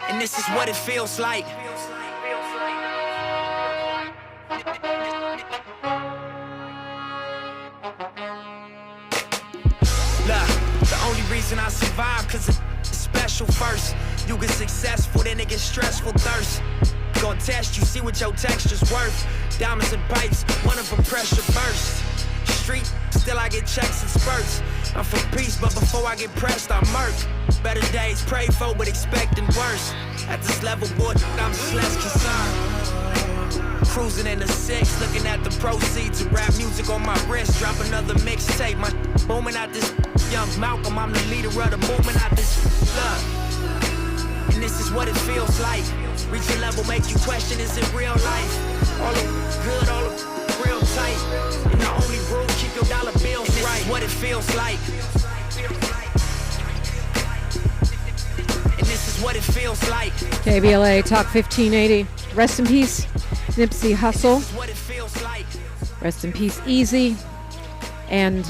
And this is what it feels like. Look, the only reason I survive, cause it's special first. You get successful, then it gets stressful thirst. Gonna test you, see what your texture's worth. Diamonds and pipes, one of them pressure burst. Street, still I get checks and spurts. I'm for peace, but before I get pressed, I murk. Better days pray for, but expecting worse. At this level, boy, I'm just less concerned. Cruising in the six, looking at the proceeds of rap music on my wrist. Drop another mixtape, my booming out this young Malcolm. I'm the leader of the movement out this love. And this is what it feels like. Reach a level, make you question, is it real life? All of good, all of real tight. And the only rule, keep your dollar bills right. This is what it feels like. And this is what it feels like. KBLA Talk 1580. Rest in peace, Nipsey Hussle. Rest in peace, Easy. And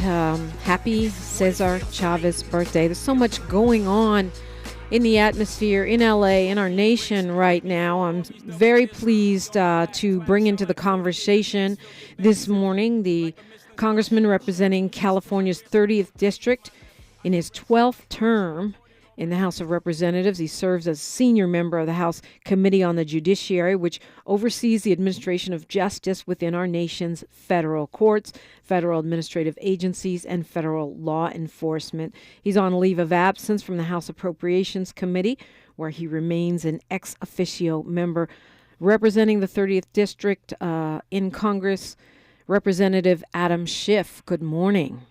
happy Cesar Chavez birthday. There's so much going on in the atmosphere in LA, in our nation right now. I'm very pleased to bring into the conversation this morning the congressman representing California's 30th District in his 12th term in the House of Representatives. He serves as senior member of the House Committee on the Judiciary, which oversees the administration of justice within our nation's federal courts, federal administrative agencies, and federal law enforcement. He's on leave of absence from the House Appropriations Committee, where he remains an ex officio member. Representing the 30th District in Congress, Representative Adam Schiff. Good morning.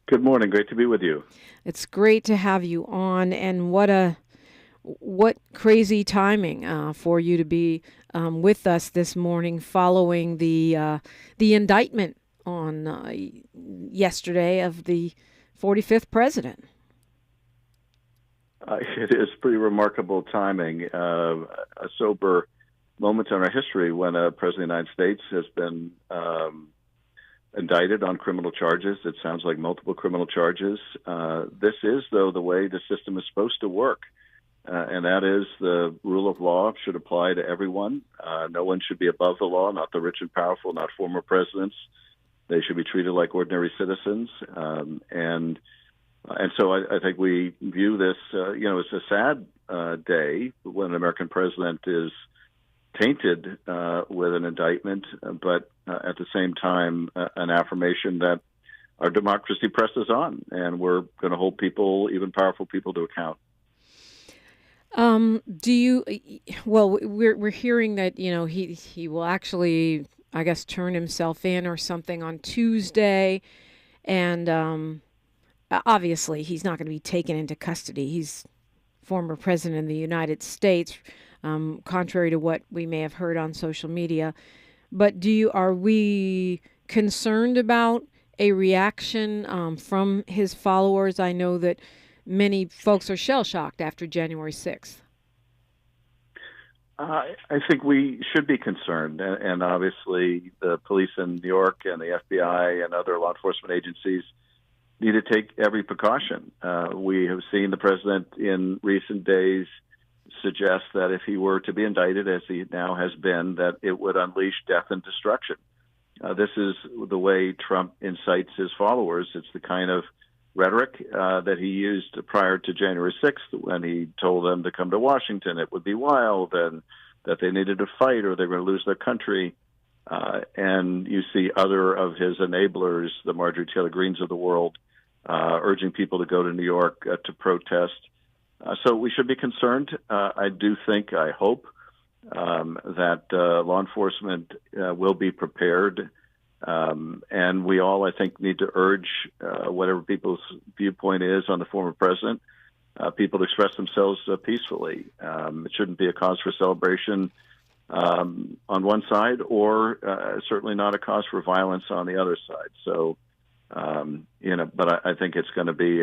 Good morning. Great to be with you. It's great to have you on, and what crazy timing for you to be with us this morning following the indictment on yesterday of the 45th president. It is pretty remarkable timing, a sober moment in our history when a president of the United States has been indicted on criminal charges. It sounds like multiple criminal charges. This is, though, the way the system is supposed to work, and that is the rule of law should apply to everyone. No one should be above the law, not the rich and powerful, not former presidents. They should be treated like ordinary citizens. And so I think we view this, as a sad day when an American president is tainted with an indictment, but at the same time, an affirmation that our democracy presses on, and we're going to hold people, even powerful people, to account. We're hearing that, he will actually, I guess, turn himself in or something on Tuesday, and obviously he's not going to be taken into custody. He's former president of the United States, contrary to what we may have heard on social media. But are we concerned about a reaction from his followers? I know that many folks are shell-shocked after January 6th. I think we should be concerned, and obviously the police in New York and the FBI and other law enforcement agencies need to take every precaution. We have seen the president in recent days suggest that if he were to be indicted, as he now has been, that it would unleash death and destruction. This is the way Trump incites his followers. It's the kind of rhetoric that he used prior to January 6th when he told them to come to Washington. It would be wild, and that they needed to fight or they're going to lose their country. And you see other of his enablers, the Marjorie Taylor Greenes of the world, urging people to go to New York to protest. So we should be concerned. I hope that law enforcement will be prepared. And we all, I think, need to urge, whatever people's viewpoint is on the former president, people to express themselves peacefully. It shouldn't be a cause for celebration on one side, or certainly not a cause for violence on the other side. So, but I think it's going to be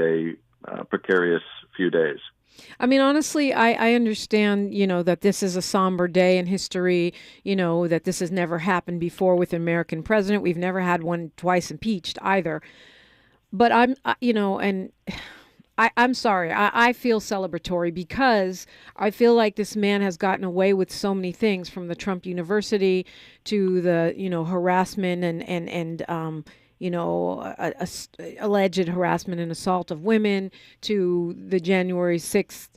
a precarious few days. I mean, honestly, I understand, that this is a somber day in history, that this has never happened before with an American president. We've never had one twice impeached either. But and I'm sorry. I feel celebratory because I feel like this man has gotten away with so many things, from the Trump University to the, harassment and alleged harassment and assault of women, to the January 6th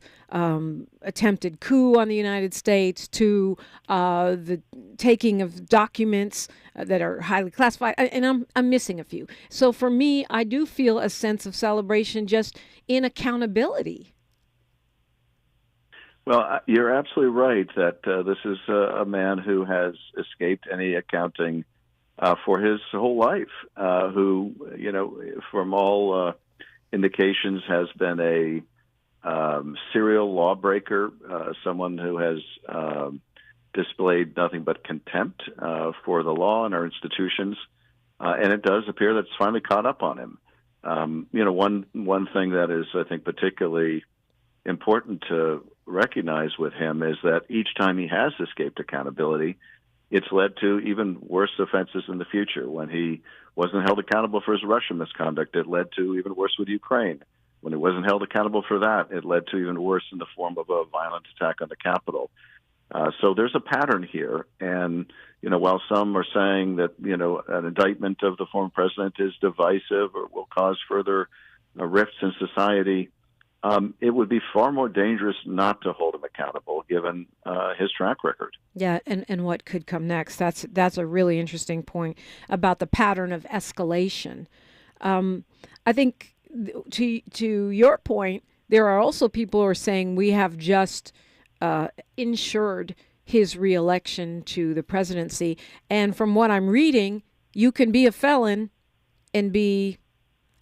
attempted coup on the United States, to the taking of documents that are highly classified, and I'm missing a few. So for me, I do feel a sense of celebration just in accountability. Well, you're absolutely right that this is a man who has escaped any accounting for his whole life, who, from all indications has been a serial lawbreaker, someone who has displayed nothing but contempt for the law and our institutions, and it does appear that it's finally caught up on him. One thing that is, I think, particularly important to recognize with him is that each time he has escaped accountability, it's led to even worse offenses in the future. When he wasn't held accountable for his Russian misconduct, it led to even worse with Ukraine. When he wasn't held accountable for that, it led to even worse in the form of a violent attack on the Capitol. So there's a pattern here. And, while some are saying that, an indictment of the former president is divisive or will cause further rifts in society, it would be far more dangerous not to hold him accountable, given his track record. Yeah, and what could come next. That's a really interesting point about the pattern of escalation. I think, to your point, there are also people who are saying we have just ensured his reelection to the presidency. And from what I'm reading, you can be a felon and be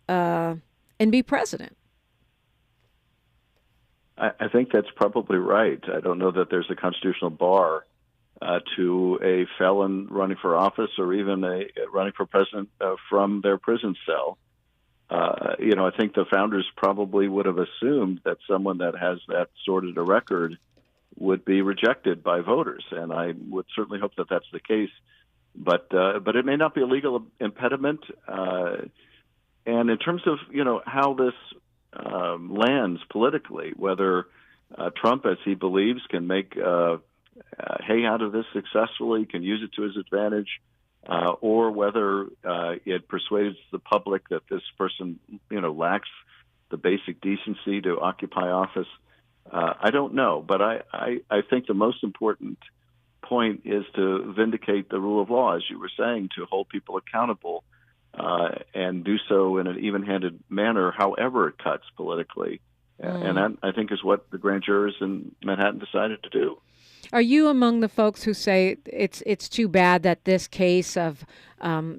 president. I think that's probably right. I don't know that there's a constitutional bar to a felon running for office or even running for president from their prison cell. I think the founders probably would have assumed that someone that has that sort of a record would be rejected by voters, and I would certainly hope that that's the case. But it may not be a legal impediment. And in terms of how this lands politically, whether Trump, as he believes, can make hay out of this successfully, can use it to his advantage, or whether it persuades the public that this person, lacks the basic decency to occupy office. I don't know, but I think the most important point is to vindicate the rule of law, as you were saying, to hold people accountable and do so in an even-handed manner, however it cuts politically. And that, I think, is what the grand jurors in Manhattan decided to do. Are you among the folks who say it's too bad that this case of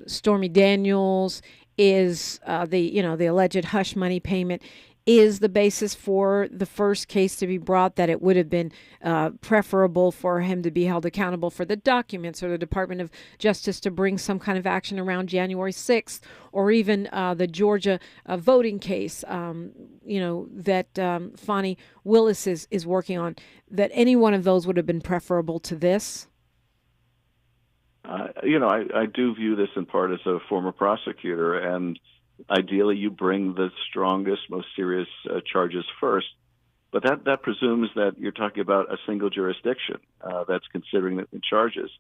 Stormy Daniels is the alleged hush money payment is the basis for the first case to be brought, that it would have been preferable for him to be held accountable for the documents, or the Department of Justice to bring some kind of action around January 6th, or even the Georgia voting case, that Fani Willis is working on, that any one of those would have been preferable to this? I do view this in part as a former prosecutor, and ideally, you bring the strongest, most serious charges first. But that presumes that you're talking about a single jurisdiction that's considering the charges.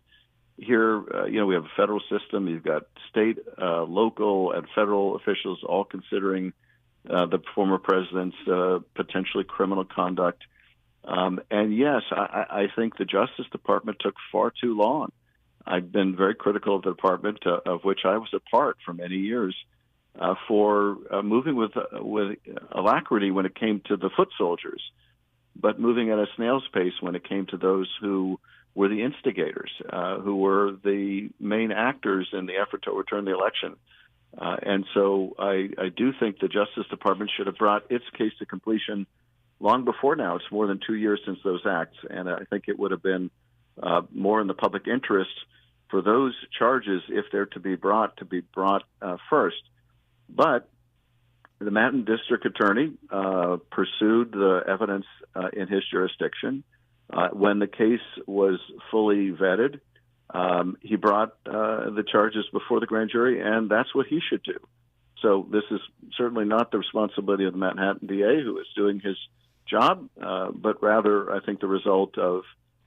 Here, we have a federal system. You've got state, local, and federal officials all considering the former president's potentially criminal conduct. And yes, I think the Justice Department took far too long. I've been very critical of the department, of which I was a part for many years, for moving with alacrity when it came to the foot soldiers, but moving at a snail's pace when it came to those who were the instigators, who were the main actors in the effort to overturn the election. And so I do think the Justice Department should have brought its case to completion long before now. It's more than 2 years since those acts, and I think it would have been more in the public interest for those charges, if they're to be brought first. But the Manhattan District Attorney pursued the evidence in his jurisdiction. When the case was fully vetted, he brought the charges before the grand jury, and that's what he should do. So this is certainly not the responsibility of the Manhattan DA, who is doing his job, but rather, I think, the result of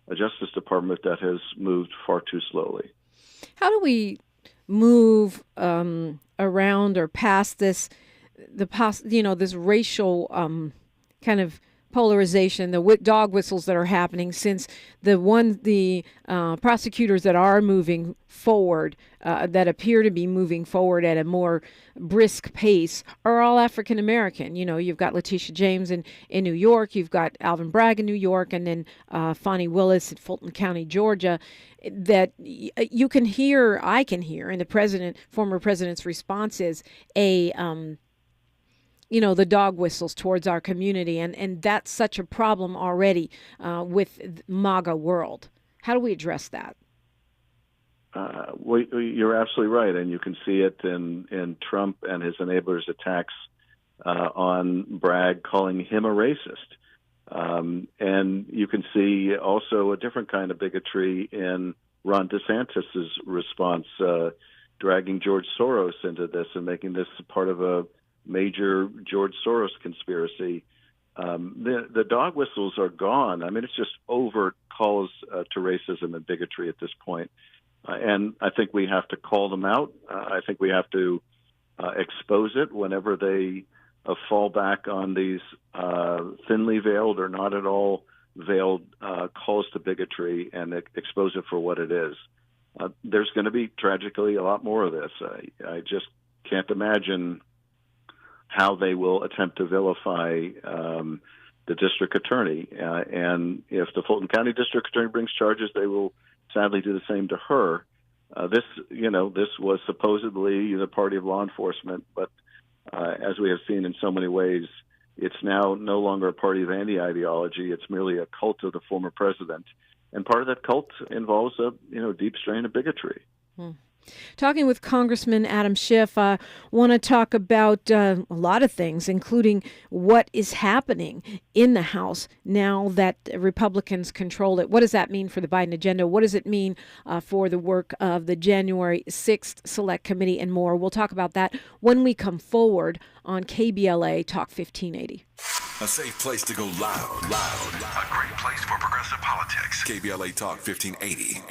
a Justice Department that has moved far too slowly. How do we move around or past this, this racial kind of polarization, the dog whistles that are happening, since the prosecutors that are moving forward, that appear to be moving forward at a more brisk pace, are all African American. You've got Letitia James in New York, you've got Alvin Bragg in New York, and then Fonnie Willis in Fulton County, Georgia. That I can hear in the former president's responses the dog whistles towards our community. And that's such a problem already with MAGA world. How do we address that? Well, you're absolutely right. And you can see it in Trump and his enablers' attacks on Bragg, calling him a racist. And you can see also a different kind of bigotry in Ron DeSantis' response, dragging George Soros into this and making this part of a major George Soros conspiracy. The dog whistles are gone. I mean, it's just overt calls to racism and bigotry at this point. And I think we have to call them out. I think we have to expose it whenever they fall back on these thinly veiled or not at all veiled calls to bigotry, and expose it for what it is. There's going to be, tragically, a lot more of this. I just can't imagine how they will attempt to vilify the district attorney. And if the Fulton County district attorney brings charges, they will sadly do the same to her. This was supposedly the party of law enforcement, but as we have seen in so many ways, it's now no longer a party of anti-ideology. It's merely a cult of the former president. And part of that cult involves a deep strain of bigotry. Talking with Congressman Adam Schiff, I want to talk about a lot of things, including what is happening in the House now that Republicans control it. What does that mean for the Biden agenda? What does it mean for the work of the January 6th Select Committee and more? We'll talk about that when we come forward on KBLA Talk 1580. A safe place to go loud. A great place for progressive politics. KBLA Talk 1580.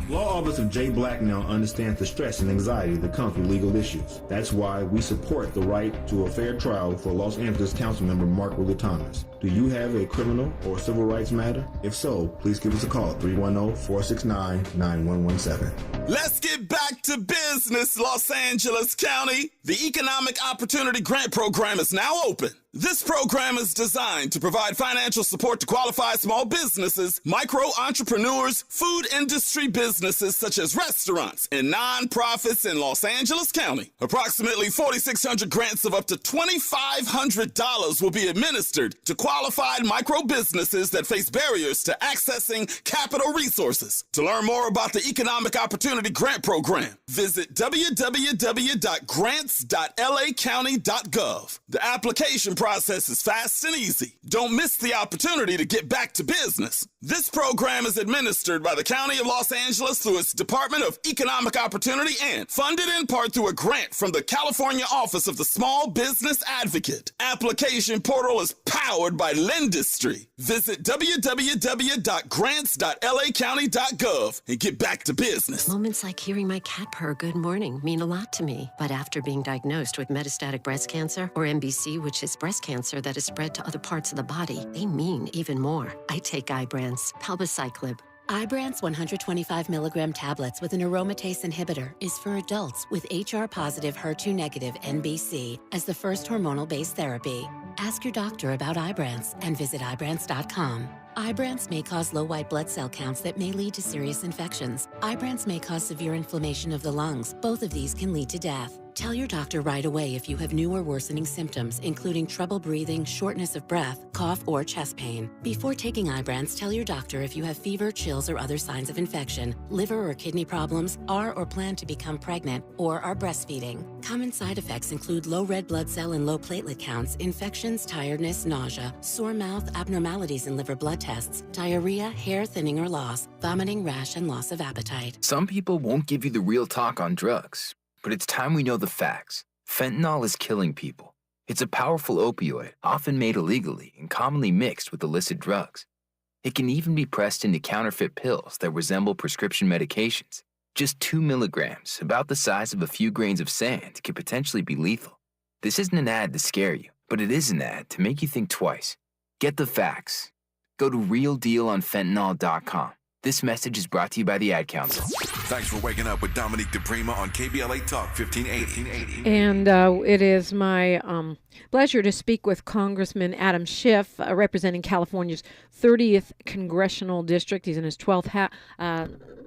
Law Office of Jay Blacknell understands the stress and anxiety that comes with legal issues. That's why we support the right to a fair trial for Los Angeles Councilmember Mark Willie Thomas. Do you have a criminal or civil rights matter? If so, please give us a call at 310-469-9117. Let's get back to business, Los Angeles County. The Economic Opportunity Grant Program is now open. This program is designed to provide financial support to qualified small businesses, micro entrepreneurs, food industry businesses such as restaurants, and nonprofits in Los Angeles County. Approximately 4,600 grants of up to $2,500 will be administered to qualified micro businesses that face barriers to accessing capital resources. To learn more about the Economic Opportunity Grant Program, visit www.grants.lacounty.gov. The application process is fast and easy. Don't miss the opportunity to get back to business. This program is administered by the County of Los Angeles through its Department of Economic Opportunity and funded in part through a grant from the California Office of the Small Business Advocate. Application portal is powered by Lendistry. Visit www.grants.lacounty.gov and get back to business. Moments like hearing my cat purr good morning mean a lot to me. But after being diagnosed with metastatic breast cancer, or MBC, which is breast cancer that is spread to other parts of the body, they mean even more. I take Ibrance, palbociclib. Ibrance 125 milligram tablets with an aromatase inhibitor is for adults with HR-positive, HER2-negative NBC as the first hormonal-based therapy. Ask your doctor about Ibrance and visit Ibrance.com. Ibrance may cause low white blood cell counts that may lead to serious infections. Ibrance may cause severe inflammation of the lungs. Both of these can lead to death. Tell your doctor right away if you have new or worsening symptoms, including trouble breathing, shortness of breath, cough, or chest pain. Before taking Ibrance, tell your doctor if you have fever, chills, or other signs of infection, liver or kidney problems, are or plan to become pregnant, or are breastfeeding. Common side effects include low red blood cell and low platelet counts, infections, tiredness, nausea, sore mouth, abnormalities in liver blood tests, diarrhea, hair thinning or loss, vomiting, rash, and loss of appetite. Some people won't give you the real talk on drugs, but it's time we know the facts. Fentanyl is killing people. It's a powerful opioid, often made illegally and commonly mixed with illicit drugs. It can even be pressed into counterfeit pills that resemble prescription medications. Just 2 milligrams, about the size of a few grains of sand, could potentially be lethal. This isn't an ad to scare you, but it is an ad to make you think twice. Get the facts. Go to realdealonfentanyl.com. This message is brought to you by the Ad Council. Thanks for waking up with Dominique DiPrima on KBLA Talk 1580. And it is my pleasure to speak with Congressman Adam Schiff, representing California's 30th Congressional District. He's in his 12th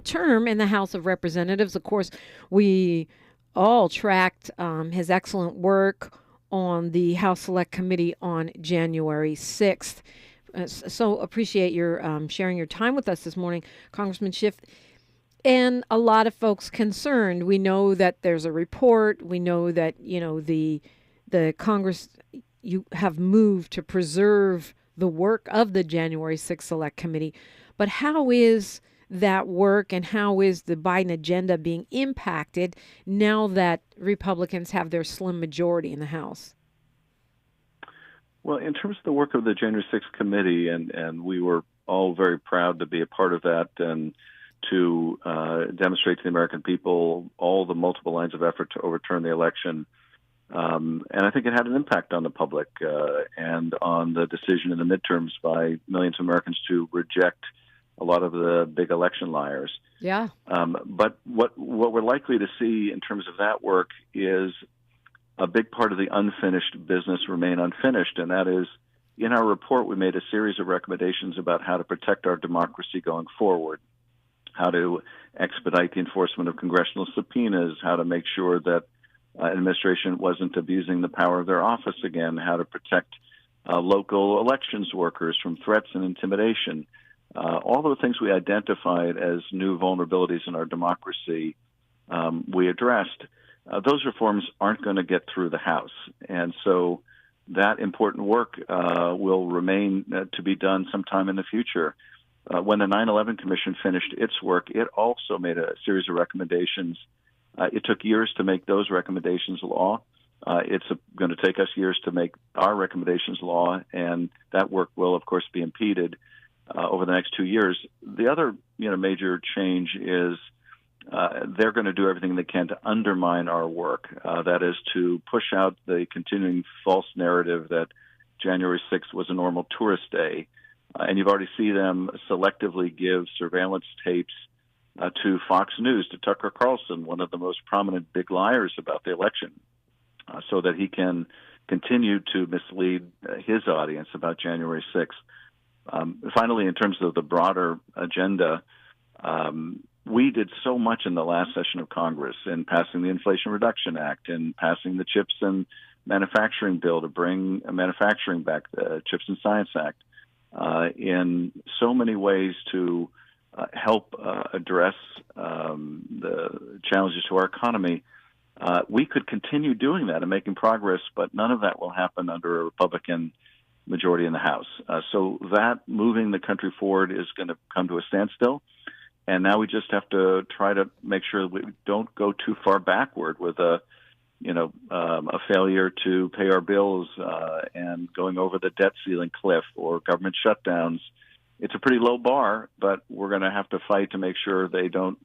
term in the House of Representatives. Of course, we all tracked his excellent work on the House Select Committee on January 6th. So appreciate your sharing your time with us this morning, Congressman Schiff. And a lot of folks concerned. We know that there's a report. We know that, the Congress, you have moved to preserve the work of the January 6th Select Committee. But how is that work and how is the Biden agenda being impacted now that Republicans have their slim majority in the House? Well, in terms of the work of the January 6th committee, and we were all very proud to be a part of that and to demonstrate to the American people all the multiple lines of effort to overturn the election. And I think it had an impact on the public and on the decision in the midterms by millions of Americans to reject a lot of the big election liars. Yeah. But what we're likely to see in terms of that work is a big part of the unfinished business remain unfinished, and that is, in our report, we made a series of recommendations about how to protect our democracy going forward, how to expedite the enforcement of congressional subpoenas, how to make sure that administration wasn't abusing the power of their office again, how to protect local elections workers from threats and intimidation. All the things we identified as new vulnerabilities in our democracy, we addressed. Those reforms aren't going to get through the House. And so that important work will remain to be done sometime in the future. When the 9/11 Commission finished its work, it also made a series of recommendations. It took years to make those recommendations law. It's going to take us years to make our recommendations law, and that work will, of course, be impeded over the next 2 years. The other major change is they're going to do everything they can to undermine our work. That is to push out the continuing false narrative that January 6th was a normal tourist day. And you've already seen them selectively give surveillance tapes to Fox News, to Tucker Carlson, one of the most prominent big liars about the election, so that he can continue to mislead his audience about January 6th. Finally, in terms of the broader agenda, we did so much in the last session of Congress in passing the Inflation Reduction Act and passing the Chips and Manufacturing Bill to bring manufacturing back, the Chips and Science Act, in so many ways to help address the challenges to our economy. We could continue doing that and making progress, but none of that will happen under a Republican majority in the House. So that moving the country forward is going to come to a standstill. And now we just have to try to make sure we don't go too far backward with a failure to pay our bills and going over the debt ceiling cliff or government shutdowns. It's a pretty low bar, but we're going to have to fight to make sure they don't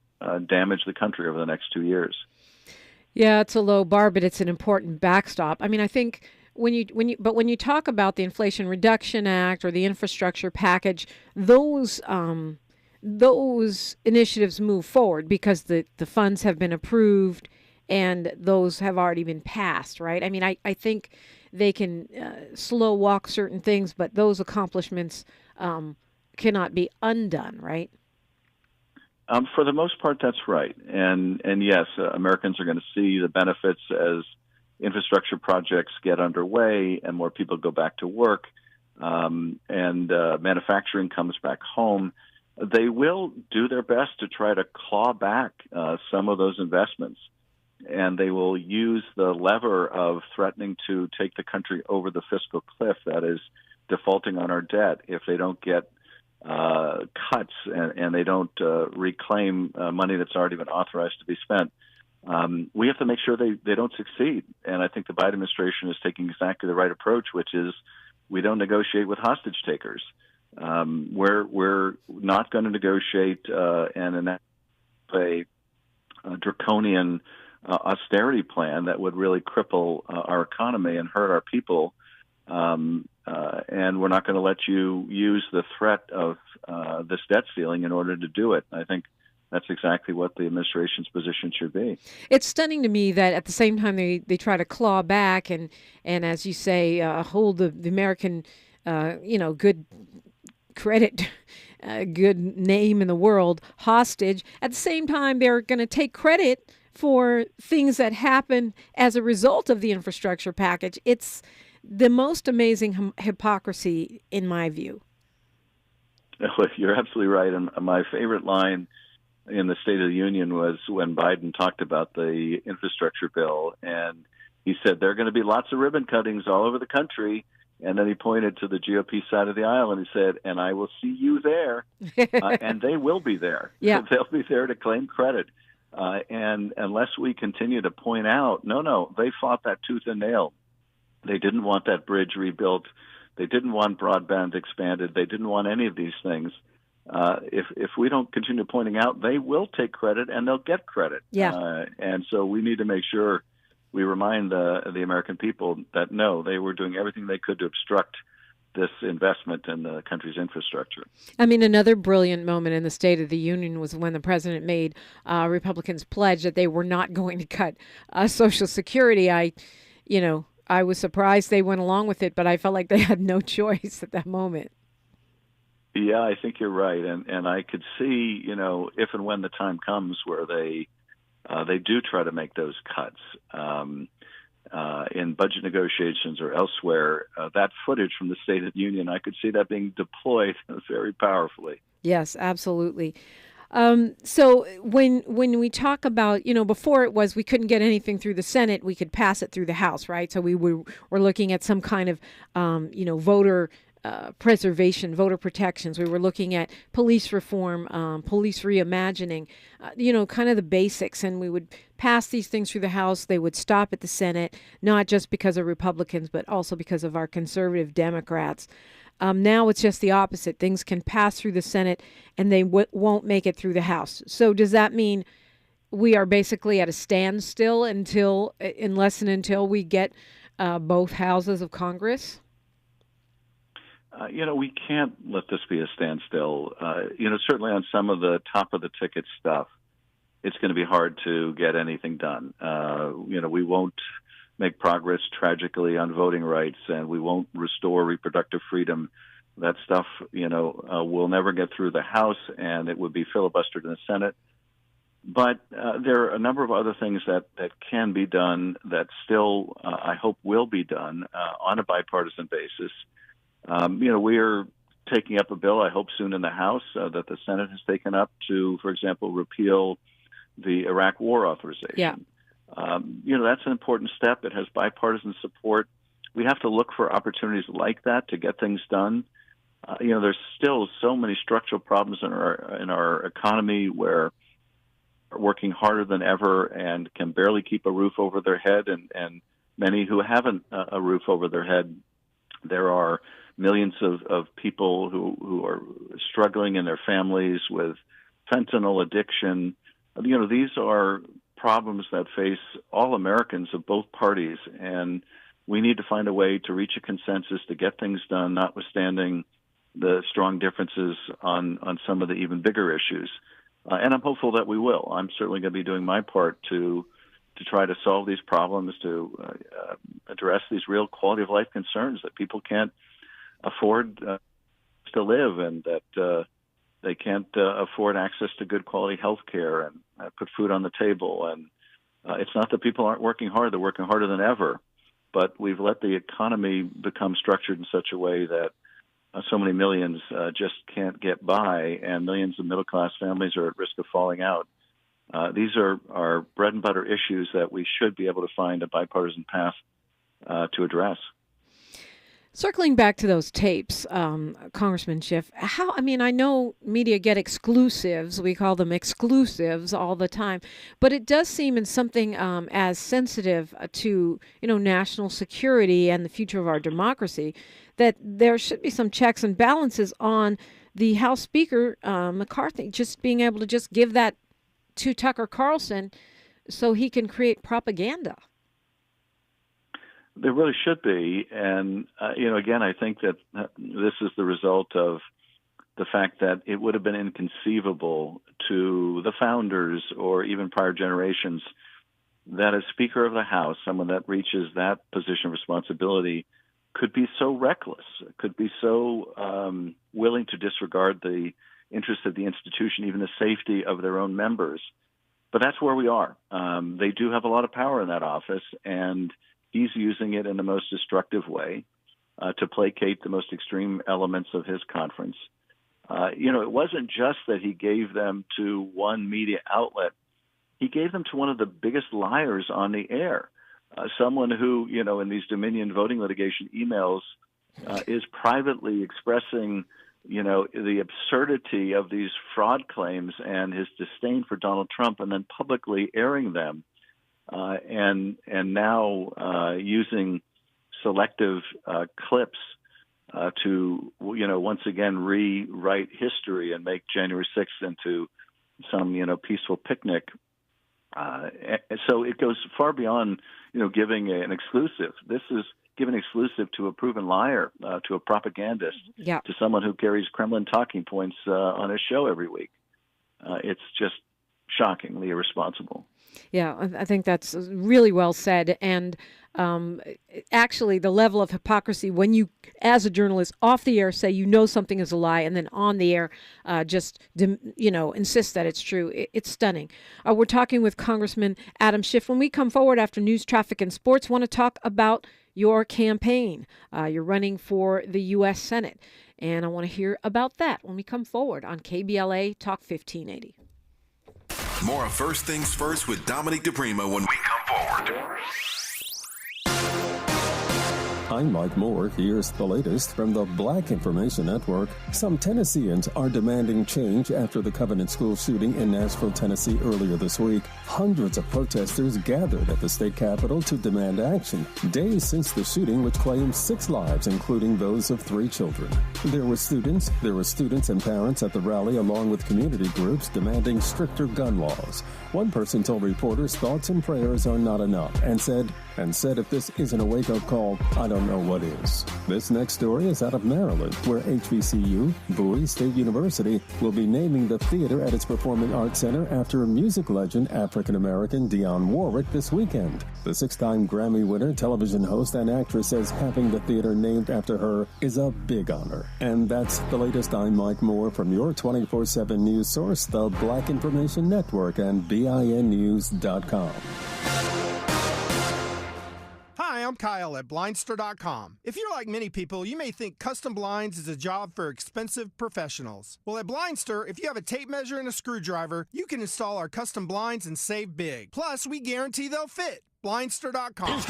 damage the country over the next 2 years. Yeah, it's a low bar, but it's an important backstop. I mean, I think when you talk about the Inflation Reduction Act or the infrastructure package, those initiatives move forward because the funds have been approved and those have already been passed, right? I mean, I think they can slow walk certain things, but those accomplishments cannot be undone, right? For the most part, that's right. And yes, Americans are going to see the benefits as infrastructure projects get underway and more people go back to work and manufacturing comes back home. They will do their best to try to claw back some of those investments, and they will use the lever of threatening to take the country over the fiscal cliff, that is, defaulting on our debt, if they don't get cuts and they don't reclaim money that's already been authorized to be spent. we have to make sure they don't succeed. And I think the Biden administration is taking exactly the right approach, which is we don't negotiate with hostage takers. We're not going to negotiate and enact a draconian austerity plan that would really cripple our economy and hurt our people. And we're not going to let you use the threat of this debt ceiling in order to do it. I think that's exactly what the administration's position should be. It's stunning to me that at the same time they try to claw back and as you say, hold the American, good credit, good name in the world hostage. At the same time, they're going to take credit for things that happen as a result of the infrastructure package. It's the most amazing hypocrisy in my view. You're absolutely right. And my favorite line in the State of the Union was when Biden talked about the infrastructure bill, and he said there are going to be lots of ribbon cuttings all over the country, and then he pointed to the GOP side of the aisle and he said, and I will see you there, and they will be there. Yeah. They'll be there to claim credit. And unless we continue to point out, no, they fought that tooth and nail. They didn't want that bridge rebuilt. They didn't want broadband expanded. They didn't want any of these things. If we don't continue pointing out, they will take credit and they'll get credit. Yeah. And so we need to make sure we remind the American people that, no, they were doing everything they could to obstruct this investment in the country's infrastructure. I mean, another brilliant moment in the State of the Union was when the president made Republicans pledge that they were not going to cut Social Security. I was surprised they went along with it, but I felt like they had no choice at that moment. Yeah, I think you're right, and I could see, if and when the time comes where they do try to make those cuts in budget negotiations or elsewhere. That footage from the State of the Union, I could see that being deployed very powerfully. Yes, absolutely. So when we talk about, before it was we couldn't get anything through the Senate, we could pass it through the House, right? So we're looking at some kind of, voter preservation, voter protections. We were looking at police reform, police reimagining, kind of the basics. And we would pass these things through the House. They would stop at the Senate, not just because of Republicans, but also because of our conservative Democrats. Now it's just the opposite. Things can pass through the Senate and they won't make it through the House. So does that mean we are basically at a standstill unless and until we get both houses of Congress? We can't let this be a standstill. Certainly on some of the top of the ticket stuff, it's going to be hard to get anything done. We won't make progress tragically on voting rights, and we won't restore reproductive freedom. That stuff, will never get through the House, and it would be filibustered in the Senate. But there are a number of other things that can be done that still, I hope, will be done on a bipartisan basis. We're taking up a bill, I hope soon in the House, that the Senate has taken up to, for example, repeal the Iraq War authorization. Yeah. That's an important step. It has bipartisan support. We have to look for opportunities like that to get things done. There's still so many structural problems in our economy where we're working harder than ever and can barely keep a roof over their head, and many who haven't a roof over their head. There are millions of people who are struggling in their families with fentanyl addiction. These are problems that face all Americans of both parties, and we need to find a way to reach a consensus to get things done, notwithstanding the strong differences on some of the even bigger issues. And I'm hopeful that we will. I'm certainly going to be doing my part to try to solve these problems, to address these real quality of life concerns that people can't afford to live, and that they can't afford access to good quality health care and put food on the table. And it's not that people aren't working hard. They're working harder than ever. But we've let the economy become structured in such a way that so many millions just can't get by, and millions of middle-class families are at risk of falling out. These are bread and butter issues that we should be able to find a bipartisan path to address. Circling back to those tapes, Congressman Schiff, I know media get exclusives. We call them exclusives all the time. But it does seem in something as sensitive to, national security and the future of our democracy that there should be some checks and balances on the House Speaker, McCarthy, just being able to just give that to Tucker Carlson so he can create propaganda. There really should be. And, again, I think that this is the result of the fact that it would have been inconceivable to the founders or even prior generations that a Speaker of the House, someone that reaches that position of responsibility, could be so reckless, could be so willing to disregard the interests of the institution, even the safety of their own members. But that's where we are. They do have a lot of power in that office, and he's using it in the most destructive way to placate the most extreme elements of his conference. It wasn't just that he gave them to one media outlet. He gave them to one of the biggest liars on the air, someone who, in these Dominion voting litigation emails is privately expressing, the absurdity of these fraud claims and his disdain for Donald Trump, and then publicly airing them. And now using selective clips to once again rewrite history and make January 6th into some peaceful picnic. So it goes far beyond giving an exclusive. This is giving exclusive to a proven liar, to a propagandist, to someone who carries Kremlin talking points on his show every week. It's just shockingly irresponsible. Yeah, I think that's really well said. And actually, the level of hypocrisy when you, as a journalist, off the air say something is a lie, and then on the air insist that it's true. It's stunning. We're talking with Congressman Adam Schiff. When we come forward after news, traffic, and sports, want to talk about your campaign. You're running for the U.S. Senate, and I want to hear about that when we come forward on KBLA Talk 1580. More of First Things First with Dominique DiPrima when we come forward. I'm Mike Moore. Here's the latest from the Black Information Network. Some Tennesseans are demanding change after the Covenant School shooting in Nashville, Tennessee earlier this week. Hundreds of protesters gathered at the state capitol to demand action, days since the shooting, which claimed 6 lives, including those of 3 children. There were students and parents at the rally, along with community groups demanding stricter gun laws. One person told reporters thoughts and prayers are not enough and said if this isn't a wake-up call, I don't know what is. This next story is out of Maryland, where HBCU, Bowie State University, will be naming the theater at its Performing Arts Center after music legend African-American Dionne Warwick this weekend. The 6-time Grammy winner, television host, and actress says having the theater named after her is a big honor. And that's the latest. I'm Mike Moore from your 24/7 news source, the Black Information Network, and BINnews.com. Hi, I'm Kyle at Blindster.com. If you're like many people, you may think custom blinds is a job for expensive professionals. Well, at Blindster, if you have a tape measure and a screwdriver, you can install our custom blinds and save big. Plus, we guarantee they'll fit. Blindster.com.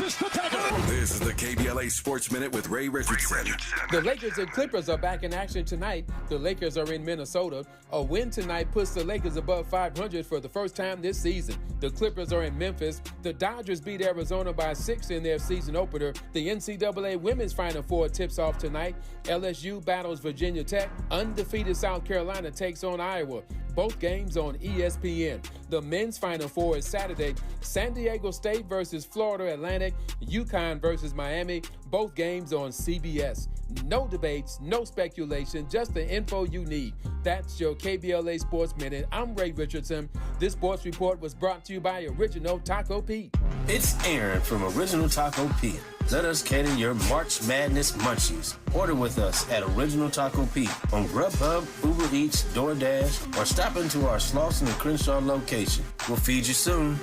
This is the KBLA Sports Minute with Ray Richardson. The Lakers and Clippers are back in action tonight. The Lakers are in Minnesota. A win tonight puts the Lakers above 500 for the first time this season. The Clippers are in Memphis. The Dodgers beat Arizona by 6 in their season opener. The NCAA Women's Final Four tips off tonight. LSU battles Virginia Tech. Undefeated South Carolina takes on Iowa. Both games on ESPN. The men's Final Four is Saturday. San Diego State versus Florida Atlantic. UConn versus Miami. Both games on CBS. No debates, no speculation, just the info you need. That's your KBLA Sports Minute. I'm Ray Richardson. This sports report was brought to you by Original Taco Pete. It's Aaron from Original Taco Pete. Let us cater your March Madness munchies. Order with us at Original Taco Pete on Grubhub, Uber Eats, DoorDash, or stop into our Slauson and Crenshaw location. We'll feed you soon.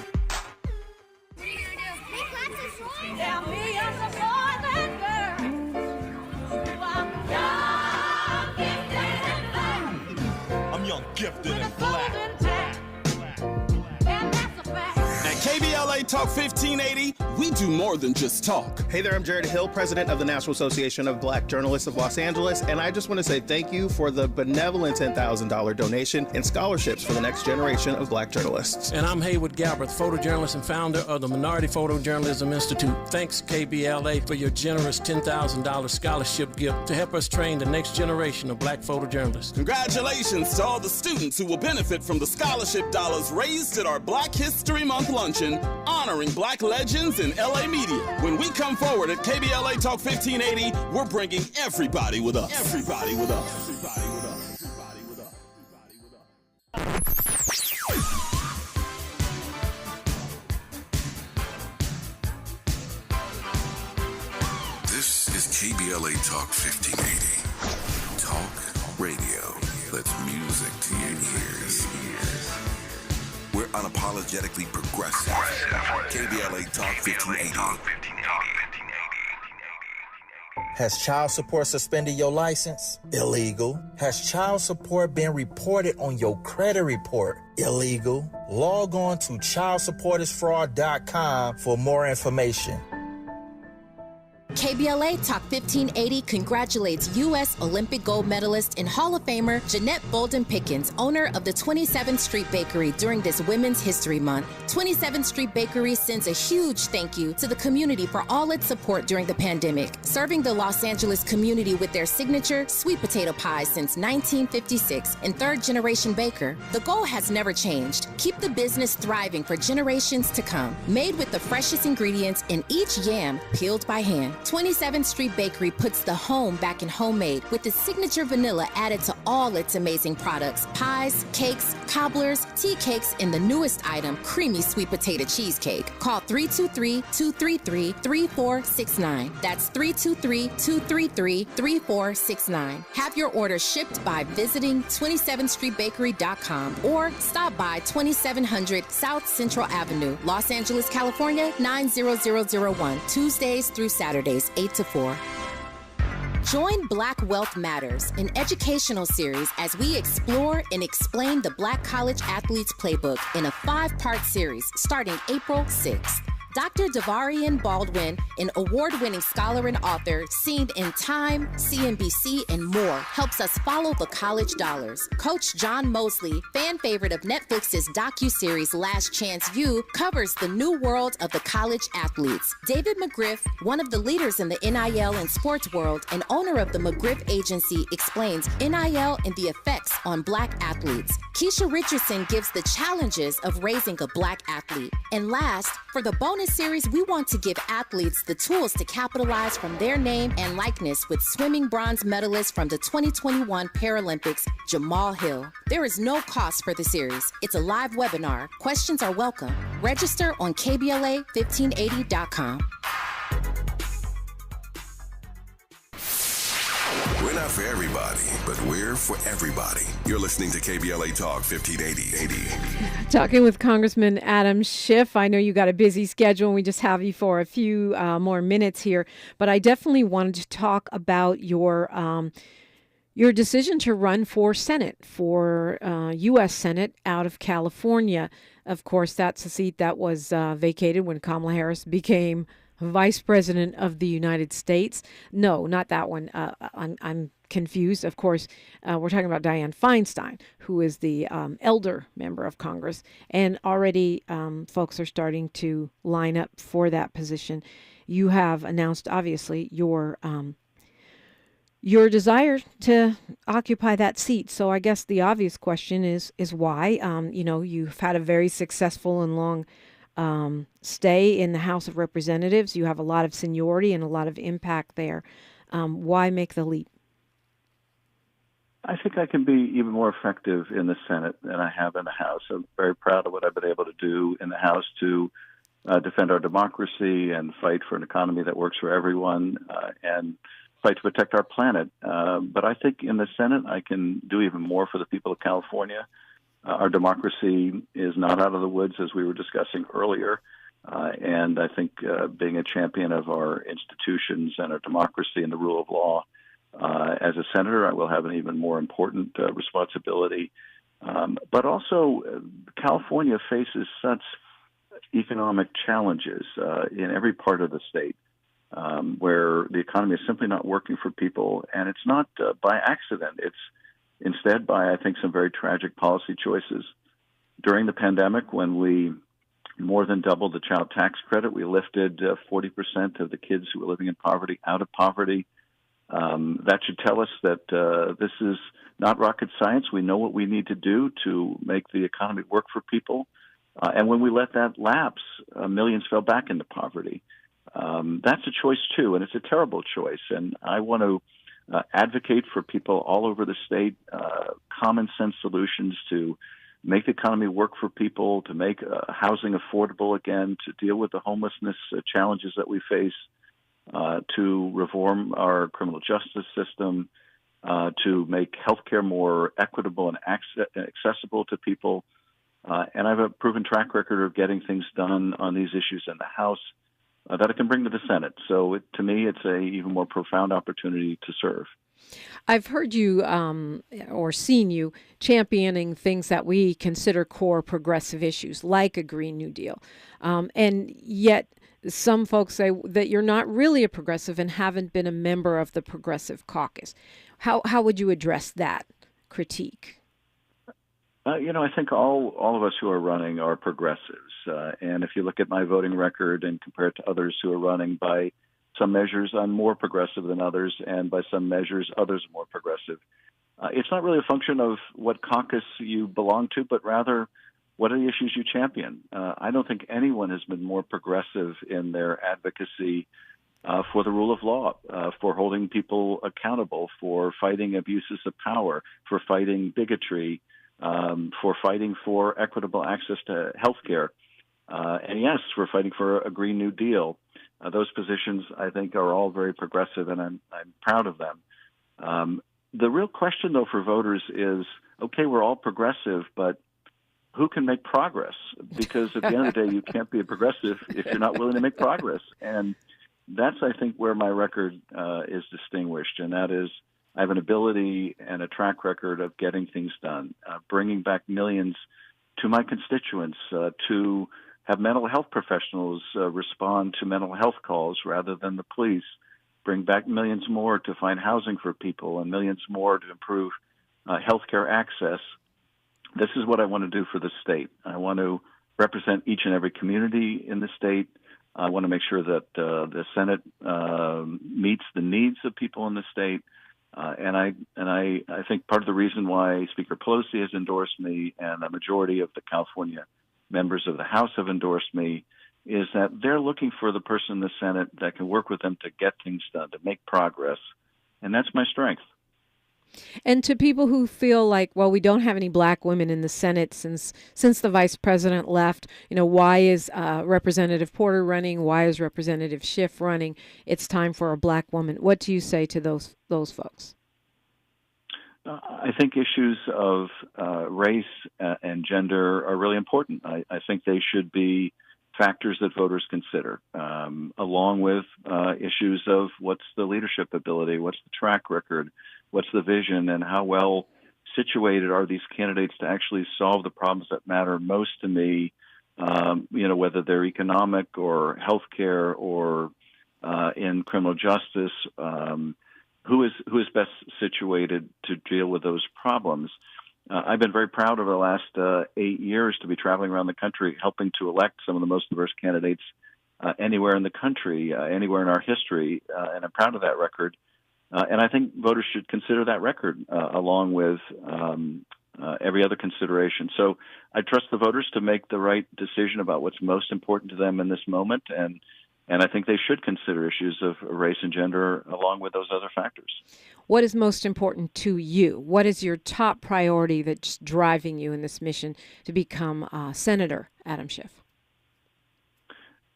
I'm young, gifted, and black. At KBLA Talk 1580, we do more than just talk. Hey there, I'm Jared Hill, president of the National Association of Black Journalists of Los Angeles, and I just want to say thank you for the benevolent $10,000 donation in scholarships for the next generation of black journalists. And I'm Haywood Galbraith, photojournalist and founder of the Minority Photojournalism Institute. Thanks, KBLA, for your generous $10,000 scholarship gift to help us train the next generation of black photojournalists. Congratulations to all the students who will benefit from the scholarship dollars raised at our Black History Month luncheon, honoring black legends in LA media. When we come forward at KBLA Talk 1580, we're bringing everybody with us. Everybody with us. Everybody with us. Everybody with us. Everybody with us. This is KBLA Talk 1580. Talk radio. That's music to your ears. We're unapologetically progressive. KBLA Talk 1580. Has child support suspended your license? Illegal. Has child support been reported on your credit report? Illegal. Log on to childsupportisfraud.com for more information. KBLA Talk 1580 congratulates U.S. Olympic gold medalist and Hall of Famer Jeanette Bolden Pickens, owner of the 27th Street Bakery, during this Women's History Month. 27th Street Bakery sends a huge thank you to the community for all its support during the pandemic, serving the Los Angeles community with their signature sweet potato pies since 1956 and third-generation baker. The goal has never changed. Keep the business thriving for generations to come. Made with the freshest ingredients in each yam peeled by hand. 27th Street Bakery puts the home back in homemade with its signature vanilla added to all its amazing products. Pies, cakes, cobblers, tea cakes, and the newest item, creamy sweet potato cheesecake. Call 323-233-3469. That's 323-233-3469. Have your order shipped by visiting 27thstreetbakery.com or stop by 2700 South Central Avenue, Los Angeles, California, 90001, Tuesdays through Saturdays, 8 to 4. Join Black Wealth Matters, an educational series as we explore and explain the Black College Athletes Playbook in a 5-part series starting April 6th. Dr. Devarian Baldwin, an award-winning scholar and author, seen in Time, CNBC, and more, helps us follow the college dollars. Coach John Mosley, fan favorite of Netflix's docuseries Last Chance U, covers the new world of the college athletes. David McGriff, one of the leaders in the NIL and sports world and owner of the McGriff Agency, explains NIL and the effects on Black athletes. Keisha Richardson gives the challenges of raising a Black athlete. And last, for the bonus series, we want to give athletes the tools to capitalize from their name and likeness with swimming bronze medalist from the 2021 Paralympics, Jamal Hill. There is no cost for the series. It's a live webinar. Questions are welcome. Register on KBLA1580.com. We're not for everybody, but we're for everybody. You're listening to KBLA Talk 1580. Talking with Congressman Adam Schiff. I know you got a busy schedule and we just have you for a few more minutes here, but I definitely wanted to talk about your decision to run for Senate, for U.S. Senate out of California. Of course, that's a seat that was vacated when Kamala Harris became Vice President of the United States. No, not that one. I'm confused. Of course, we're talking about Dianne Feinstein, who is the elder member of Congress. And already folks are starting to line up for that position. You have announced, obviously, your desire to occupy that seat. So I guess the obvious question is why? You've had a very successful and long stay in the House of Representatives. You have a lot of seniority and a lot of impact there. Why make the leap? I think I can be even more effective in the Senate than I have in the House. I'm very proud of what I've been able to do in the House to defend our democracy and fight for an economy that works for everyone and fight to protect our planet. But I think in the Senate, I can do even more for the people of California. Our democracy is not out of the woods, as we were discussing earlier. And I think being a champion of our institutions and our democracy and the rule of law, as a senator, I will have an even more important responsibility. But also, California faces such economic challenges in every part of the state where the economy is simply not working for people. And it's not by accident. It's instead by, I think, some very tragic policy choices. During the pandemic, when we more than doubled the child tax credit, we lifted 40% of the kids who were living in poverty out of poverty. That should tell us that this is not rocket science. We know what we need to do to make the economy work for people. And when we let that lapse, millions fell back into poverty. That's a choice, too, and it's a terrible choice. And I want to advocate for people all over the state, common sense solutions to make the economy work for people, to make housing affordable again, to deal with the homelessness challenges that we face, to reform our criminal justice system, to make healthcare more equitable and accessible to people. And I have a proven track record of getting things done on these issues in the House that I can bring to the Senate. So to me, it's a even more profound opportunity to serve. I've heard you or seen you championing things that we consider core progressive issues, like a Green New Deal. And yet some folks say that you're not really a progressive and haven't been a member of the Progressive Caucus. How would you address that critique? I think all of us who are running are progressives. And if you look at my voting record and compare it to others who are running, by some measures, I'm more progressive than others, and by some measures, others are more progressive. It's not really a function of what caucus you belong to, but rather what are the issues you champion. I don't think anyone has been more progressive in their advocacy for the rule of law, for holding people accountable, for fighting abuses of power, for fighting bigotry, for fighting for equitable access to health care. And yes, we're fighting for a Green New Deal. Those positions, I think, are all very progressive, and I'm proud of them. The real question, though, for voters is, okay, we're all progressive, but who can make progress? Because at the end of the day, you can't be a progressive if you're not willing to make progress. And that's, I think, where my record is distinguished, and that is I have an ability and a track record of getting things done, bringing back millions to my constituents, to have mental health professionals respond to mental health calls rather than the police, bring back millions more to find housing for people and millions more to improve health care access. This is what I want to do for the state. I want to represent each and every community in the state. I want to make sure that the Senate meets the needs of people in the state. And I think part of the reason why Speaker Pelosi has endorsed me and a majority of the California members of the House have endorsed me is that they're looking for the person in the Senate that can work with them to get things done, to make progress. And that's my strength. And to people who feel like, well, we don't have any black women in the Senate since the vice president left, why is Representative Porter running? Why is Representative Schiff running? It's time for a black woman. What do you say to those folks? I think issues of race and gender are really important. I think they should be factors that voters consider, along with issues of what's the leadership ability, what's the track record, what's the vision, and how well situated are these candidates to actually solve the problems that matter most to me, whether they're economic or healthcare or in criminal justice. Who is best situated to deal with those problems? I've been very proud over the last 8 years to be traveling around the country, helping to elect some of the most diverse candidates anywhere in the country, anywhere in our history, and I'm proud of that record. And I think voters should consider that record along with every other consideration. So I trust the voters to make the right decision about what's most important to them in this moment, and I think they should consider issues of race and gender along with those other factors. What is most important to you? What is your top priority that's driving you in this mission to become Senator Adam Schiff?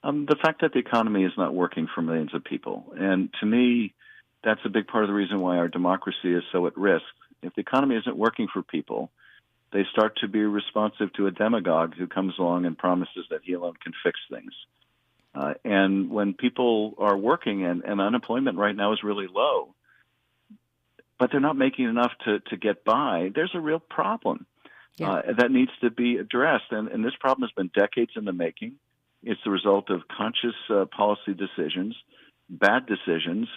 The fact that the economy is not working for millions of people. And to me, that's a big part of the reason why our democracy is so at risk. If the economy isn't working for people, they start to be responsive to a demagogue who comes along and promises that he alone can fix things. And when people are working and unemployment right now is really low, but they're not making enough to get by, there's a real problem that needs to be addressed. And this problem has been decades in the making. It's the result of conscious policy decisions, bad decisions.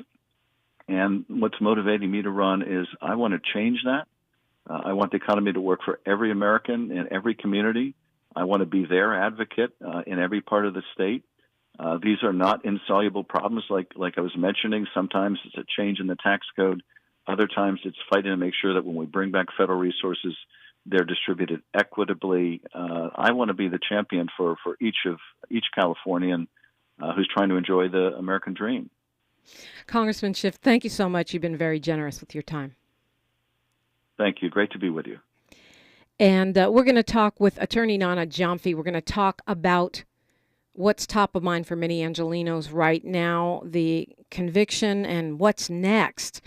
And what's motivating me to run is I want to change that. I want the economy to work for every American in every community. I want to be their advocate in every part of the state. These are not insoluble problems like I was mentioning. Sometimes it's a change in the tax code. Other times it's fighting to make sure that when we bring back federal resources, they're distributed equitably. I want to be the champion for each Californian who's trying to enjoy the American dream. Congressman Schiff, thank you so much. You've been very generous with your time. Thank you. Great to be with you. And we're going to talk with Attorney Nana Gyamfi. We're going to talk about what's top of mind for many Angelenos right now, the conviction, and what's next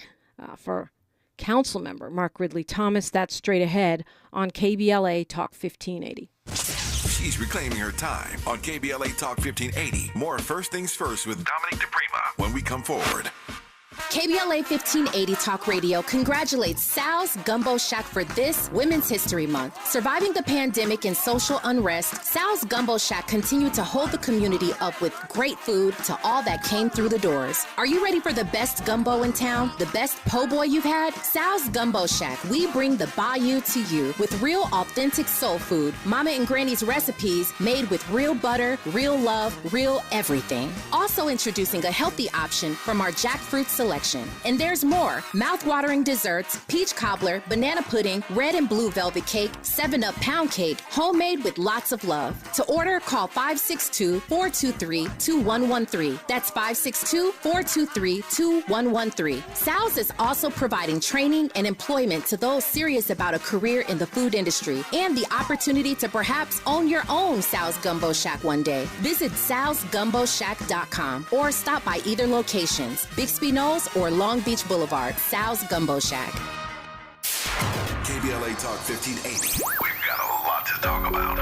for Council Member Mark Ridley Thomas. That's straight ahead on KBLA Talk 1580. She's reclaiming her time on KBLA Talk 1580. More First Things First with Dominique DiPrima when we come forward. KBLA 1580 Talk Radio congratulates Sal's Gumbo Shack for this Women's History Month. Surviving the pandemic and social unrest, Sal's Gumbo Shack continued to hold the community up with great food to all that came through the doors. Are you ready for the best gumbo in town? The best po' boy you've had? Sal's Gumbo Shack. We bring the bayou to you with real authentic soul food, Mama and Granny's recipes made with real butter, real love, real everything. Also introducing a healthy option from our jackfruit selection. And there's more. Mouth-watering desserts, peach cobbler, banana pudding, red and blue velvet cake, 7-Up pound cake, homemade with lots of love. To order, call 562-423-2113. That's 562-423-2113. Sal's is also providing training and employment to those serious about a career in the food industry and the opportunity to perhaps own your own Sal's Gumbo Shack one day. Visit salsgumboshack.com or stop by either locations, Bixby Knolls or Long Beach Boulevard. Sal's Gumbo Shack. KBLA Talk 1580. We've got a lot to talk about.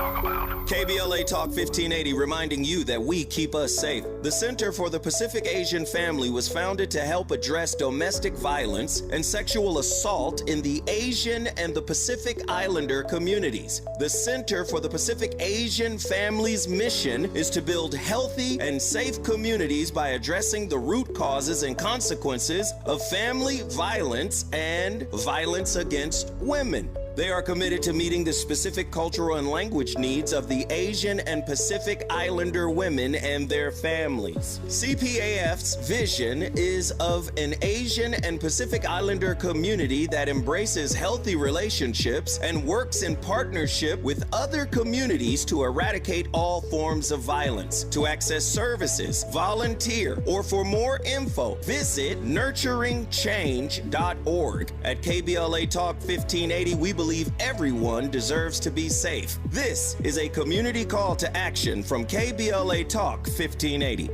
KBLA Talk 1580 reminding you that we keep us safe. The Center for the Pacific Asian Family was founded to help address domestic violence and sexual assault in the Asian and the Pacific Islander communities. The Center for the Pacific Asian Family's mission is to build healthy and safe communities by addressing the root causes and consequences of family violence and violence against women. They are committed to meeting the specific cultural and language needs of the Asian and Pacific Islander women and their families. CPAF's vision is of an Asian and Pacific Islander community that embraces healthy relationships and works in partnership with other communities to eradicate all forms of violence. To access services, volunteer, or for more info, visit nurturingchange.org. At KBLA Talk 1580, we believe everyone deserves to be safe. This is a community call to action from KBLA Talk 1580.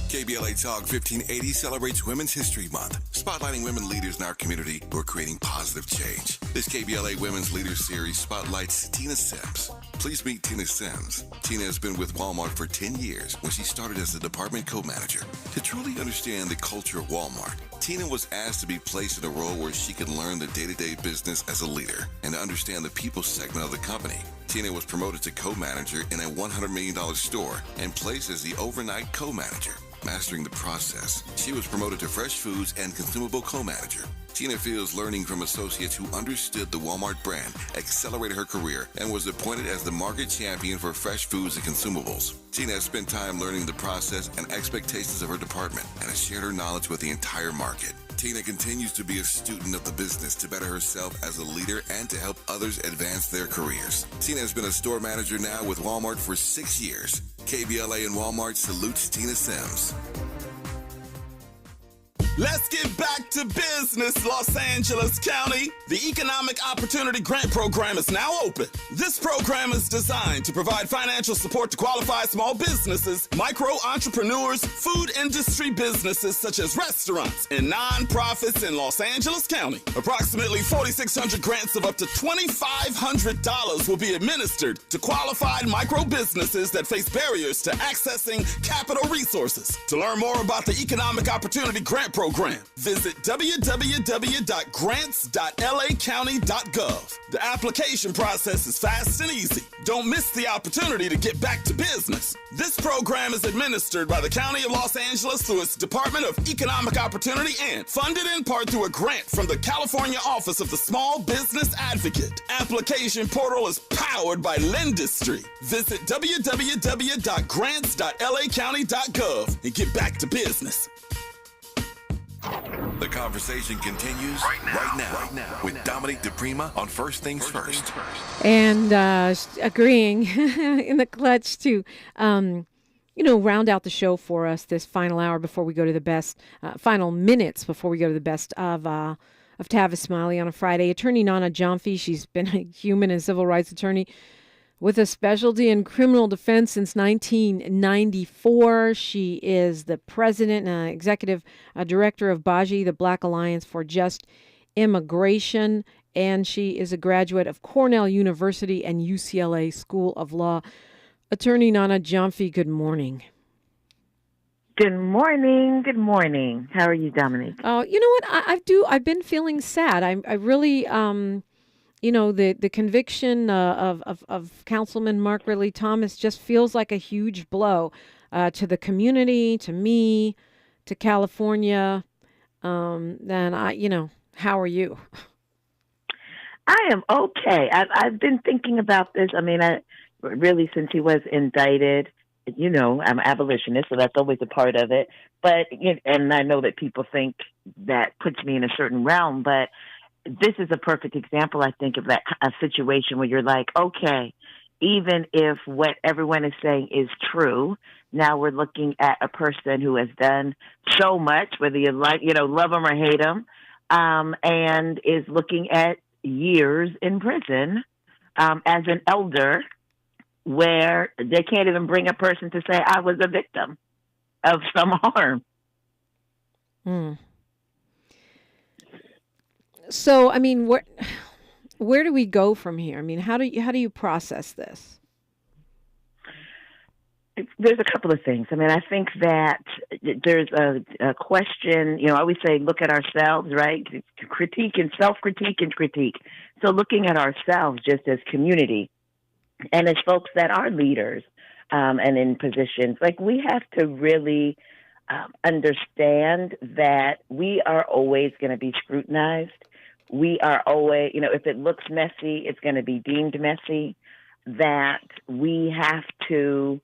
KBLA Talk 1580 celebrates Women's History Month, spotlighting women leaders in our community who are creating positive change. This KBLA Women's Leaders Series spotlights Tina Sims. Please meet Tina Sims. Tina has been with Walmart for 10 years when she started as a department co-manager. To truly understand the culture of Walmart, Tina was asked to be placed in a role where she could learn the day-to-day business as a leader and to understand the people segment of the company. Tina was promoted to co-manager in a $100 million store and placed as the overnight co-manager. Mastering the process, she was promoted to fresh foods and consumable co-manager. Tina feels learning from associates who understood the Walmart brand accelerated her career and was appointed as the market champion for fresh foods and consumables. Tina has spent time learning the process and expectations of her department and has shared her knowledge with the entire market. Tina continues to be a student of the business to better herself as a leader and to help others advance their careers. Tina has been a store manager now with Walmart for 6 years. KBLA and Walmart salutes Tina Sims. Let's get back to business, Los Angeles County. The Economic Opportunity Grant Program is now open. This program is designed to provide financial support to qualified small businesses, micro entrepreneurs, food industry businesses such as restaurants, and nonprofits in Los Angeles County. Approximately 4,600 grants of up to $2,500 will be administered to qualified micro businesses that face barriers to accessing capital resources. To learn more about the Economic Opportunity Grant Program, program. Visit www.grants.lacounty.gov. The application process is fast and easy. Don't miss the opportunity to get back to business. This program is administered by the County of Los Angeles through its Department of Economic Opportunity and funded in part through a grant from the California Office of the Small Business Advocate. Application portal is powered by Lendistry. Visit www.grants.lacounty.gov and get back to business. The conversation continues right now with Dominique DiPrima on First Things First. And agreeing in the clutch to, round out the show for us this final hour before we go to the best, final minutes before we go to the best of Tavis Smiley on a Friday. Attorney Nana Jomfi, she's been a human and civil rights attorney with a specialty in criminal defense since 1994. She is the president and executive director of BAJI, the Black Alliance for Just Immigration, and she is a graduate of Cornell University and UCLA School of Law. Attorney Nana Jomfi, good morning. Good morning. Good morning. How are you, Dominique? Oh, you know what? I've been feeling sad. I really, the conviction of Councilman Mark Ridley Thomas just feels like a huge blow to the community, to me, to California. Then how are you? I am okay. I've been thinking about this. I mean, really since he was indicted. I'm an abolitionist, so that's always a part of it. But, and I know that people think that puts me in a certain realm, but this is a perfect example, I think, of a situation where you're like, okay, even if what everyone is saying is true, now we're looking at a person who has done so much, whether you love him or hate him, and is looking at years in prison as an elder, where they can't even bring a person to say, I was a victim of some harm. So, I mean, where do we go from here? I mean, how do you process this? There's a couple of things. I mean, I think that there's a question, I always say, look at ourselves, right? Critique and self-critique and critique. So looking at ourselves just as community, and as folks that are leaders and in positions, like we have to really understand that we are always going to be scrutinized. We are always, if it looks messy, it's going to be deemed messy. That we have to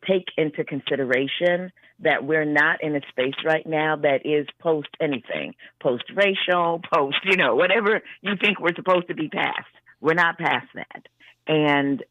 take into consideration that we're not in a space right now that is post anything, post-racial, whatever you think we're supposed to be past. We're not past that. And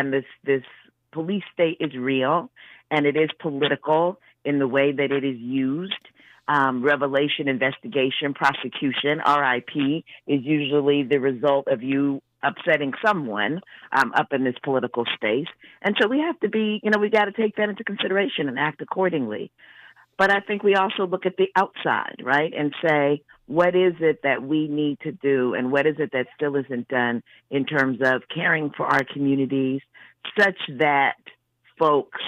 this police state is real, and it is political in the way that it is used. Revelation, investigation, prosecution, RIP is usually the result of you upsetting someone up in this political space. And so we have to be, we got to take that into consideration and act accordingly. But I think we also look at the outside, right, and say, what is it that we need to do and what is it that still isn't done in terms of caring for our communities such that folks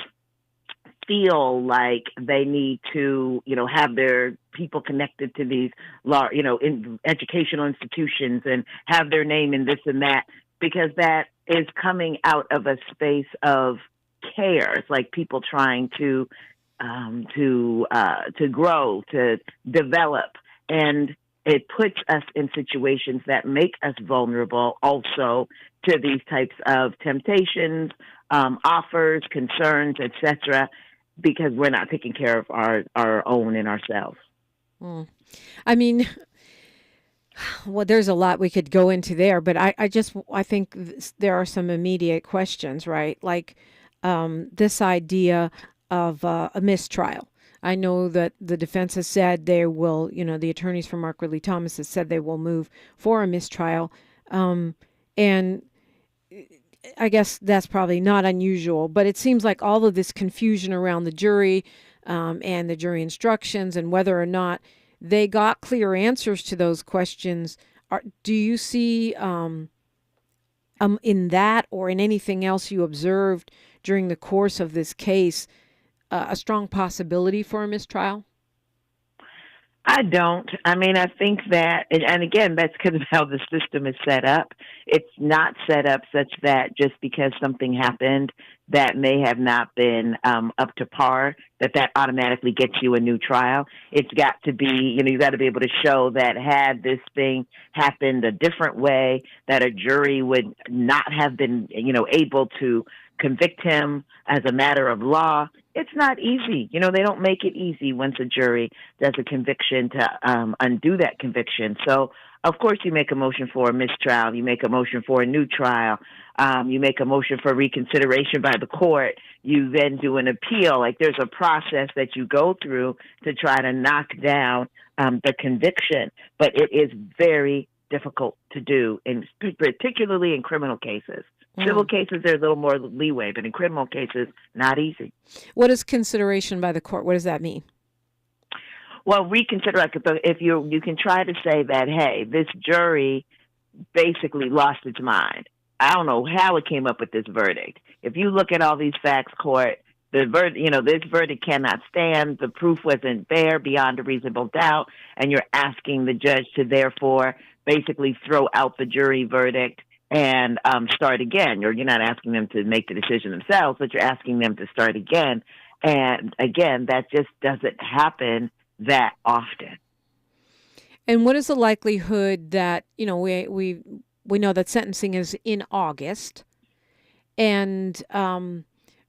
feel like they need to, have their people connected to these, in educational institutions and have their name in this and that, because that is coming out of a space of care. It's like people trying to grow, to develop. And it puts us in situations that make us vulnerable also to these types of temptations, offers, concerns, etc., because we're not taking care of our own and ourselves. I mean, well, there's a lot we could go into there, but I think there are some immediate questions, right? Like this idea of a mistrial. I know that the defense has said they will, the attorneys for Mark Ridley Thomas has said they will move for a mistrial. And I guess that's probably not unusual, but it seems like all of this confusion around the jury and the jury instructions and whether or not they got clear answers to those questions. Do you see in that or in anything else you observed during the course of this case a strong possibility for a mistrial? I don't. I mean, I think that, and again, that's because of how the system is set up. It's not set up such that just because something happened that may have not been up to par, that automatically gets you a new trial. It's got to be, you got to be able to show that had this thing happened a different way, that a jury would not have been, able to convict him as a matter of law. It's not easy. They don't make it easy once a jury does a conviction to undo that conviction. So, of course, you make a motion for a mistrial. You make a motion for a new trial. You make a motion for reconsideration by the court. You then do an appeal. Like, there's a process that you go through to try to knock down the conviction. But it is very difficult to do, particularly in criminal cases. Civil cases, there's a little more leeway, but in criminal cases, not easy. What is consideration by the court? What does that mean? Well, reconsider, if you can try to say that, hey, this jury basically lost its mind. I don't know how it came up with this verdict. If you look at all these facts, court, this verdict cannot stand. The proof wasn't there beyond a reasonable doubt, and you're asking the judge to therefore basically throw out the jury verdict and start again. You're not asking them to make the decision themselves, but you're asking them to start again. And again, that just doesn't happen that often. And what is the likelihood that, we know that sentencing is in August, and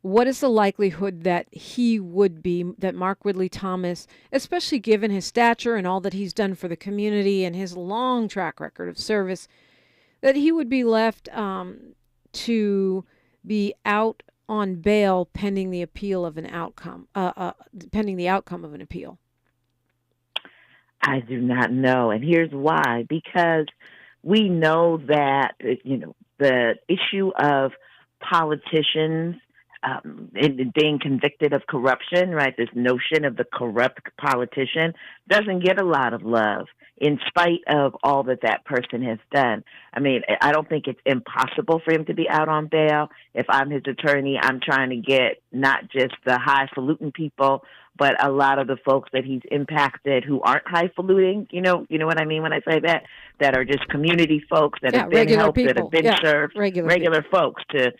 what is the likelihood that that Mark Ridley Thomas, especially given his stature and all that he's done for the community and his long track record of service, that he would be left to be out on bail pending the appeal of an outcome, pending the outcome of an appeal? I do not know, and here's why. Because we know that the issue of politicians being convicted of corruption, right? This notion of the corrupt politician doesn't get a lot of love, in spite of all that person has done. I mean, I don't think it's impossible for him to be out on bail. If I'm his attorney, I'm trying to get not just the highfalutin people, but a lot of the folks that he's impacted who aren't highfalutin, you know what I mean when I say that are just community folks that have been helped, that have been served, regular folks to,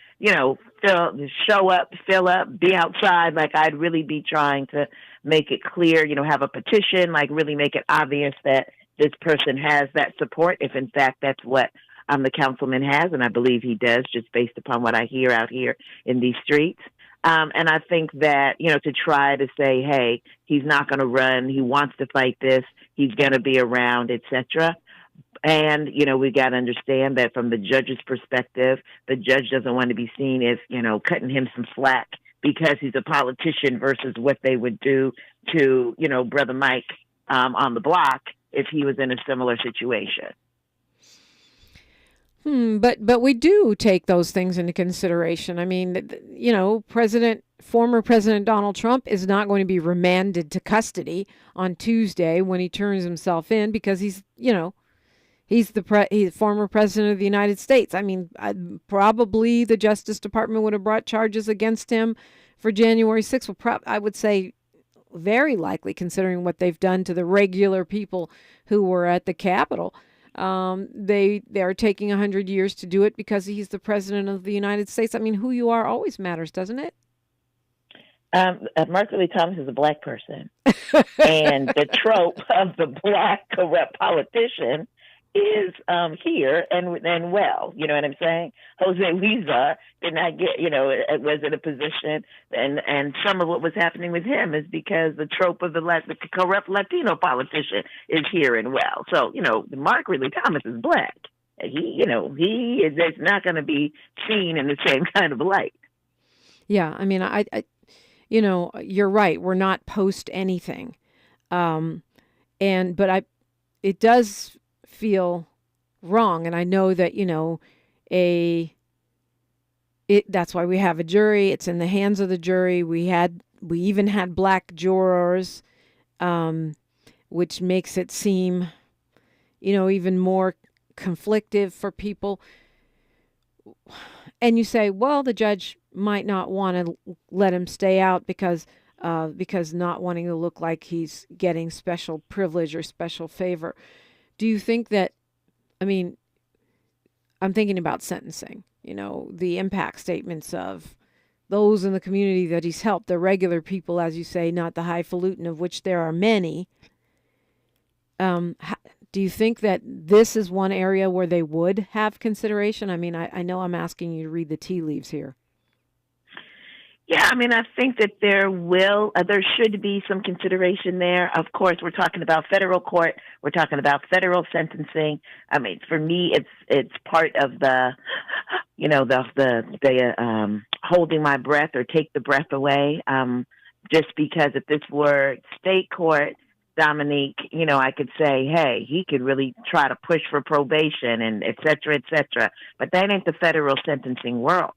show up, fill up, be outside. Like, I'd really be trying to make it clear, have a petition, like really make it obvious that this person has that support, if in fact that's what the councilman has, and I believe he does, just based upon what I hear out here in these streets. And I think that, to try to say, hey, he's not going to run, he wants to fight this, he's going to be around, etc. And, we got to understand that from the judge's perspective, the judge doesn't want to be seen as, cutting him some slack because he's a politician versus what they would do to, Brother Mike on the block if he was in a similar situation. But we do take those things into consideration. I mean, former President Donald Trump is not going to be remanded to custody on Tuesday when he turns himself in because he's the former president of the United States. I mean, probably the Justice Department would have brought charges against him for January 6th. Well, I would say very likely, considering what they've done to the regular people who were at the Capitol. They are taking 100 years to do it because he's the president of the United States. I mean, who you are always matters, doesn't it? Mark Ridley Thomas is a black person. And the trope of the black corrupt politician is here and well, you know what I'm saying? Jose Huizar did not get, was in a position, and some of what was happening with him is because the trope of the corrupt Latino politician is here and well. So, Mark Ridley Thomas is black. He is not going to be seen in the same kind of light. Yeah, I mean, I you're right. We're not post anything, but it does feel wrong, and I know that that's why we have a jury. It's in the hands of the jury. We even had black jurors, which makes it seem even more conflictive for people. And you say, well, the judge might not want to let him stay out because because not wanting to look like he's getting special privilege or special favor. Do you think that, I mean, I'm thinking about sentencing, the impact statements of those in the community that he's helped, the regular people, as you say, not the highfalutin, of which there are many. Do you think that this is one area where they would have consideration? I mean, I know I'm asking you to read the tea leaves here. Yeah, I mean, I think that there should be some consideration there. Of course, we're talking about federal court. We're talking about federal sentencing. I mean, for me, it's part of the holding my breath or take the breath away. Just because if this were state court, Dominique, I could say, hey, he could really try to push for probation and et cetera, et cetera. But that ain't the federal sentencing world.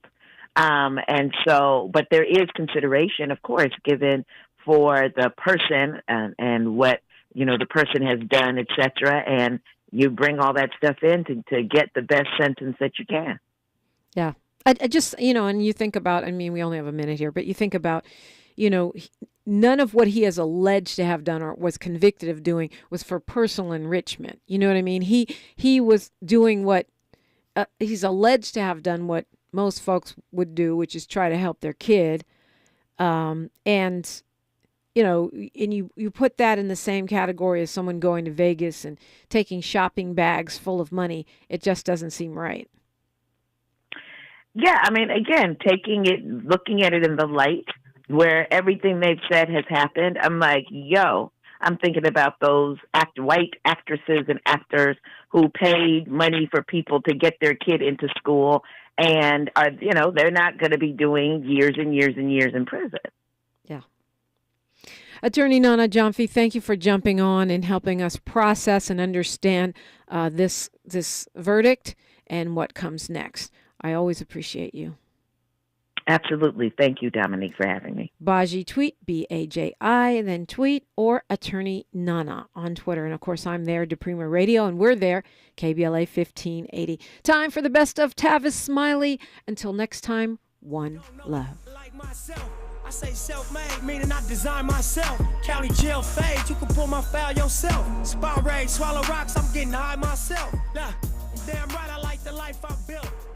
But there is consideration, of course, given for the person and what, the person has done, et cetera. And you bring all that stuff in to get the best sentence that you can. Yeah. I just, and you think about, I mean, we only have a minute here, but you think about, none of what he is alleged to have done or was convicted of doing was for personal enrichment. You know what I mean? He was doing what he's alleged to have done, what most folks would do, which is try to help their kid. And you put that in the same category as someone going to Vegas and taking shopping bags full of money. It just doesn't seem right. Yeah, I mean, again, looking at it in the light where everything they've said has happened, I'm like, I'm thinking about those white actresses and actors who paid money for people to get their kid into school and are, they're not going to be doing years and years and years in prison. Yeah. Attorney Nana Gyamfi, thank you for jumping on and helping us process and understand this verdict and what comes next. I always appreciate you. Absolutely. Thank you, Dominique, for having me. Baji tweet, BAJI, then tweet, or Attorney Nana on Twitter. And, of course, I'm there, DiPrima Radio, and we're there, KBLA 1580. Time for the best of Tavis Smiley. Until next time, one love. I say self-made, meaning I design myself. County jail fade, you can pull my file yourself. Spot raid, swallow rocks, I'm getting high myself. Damn right,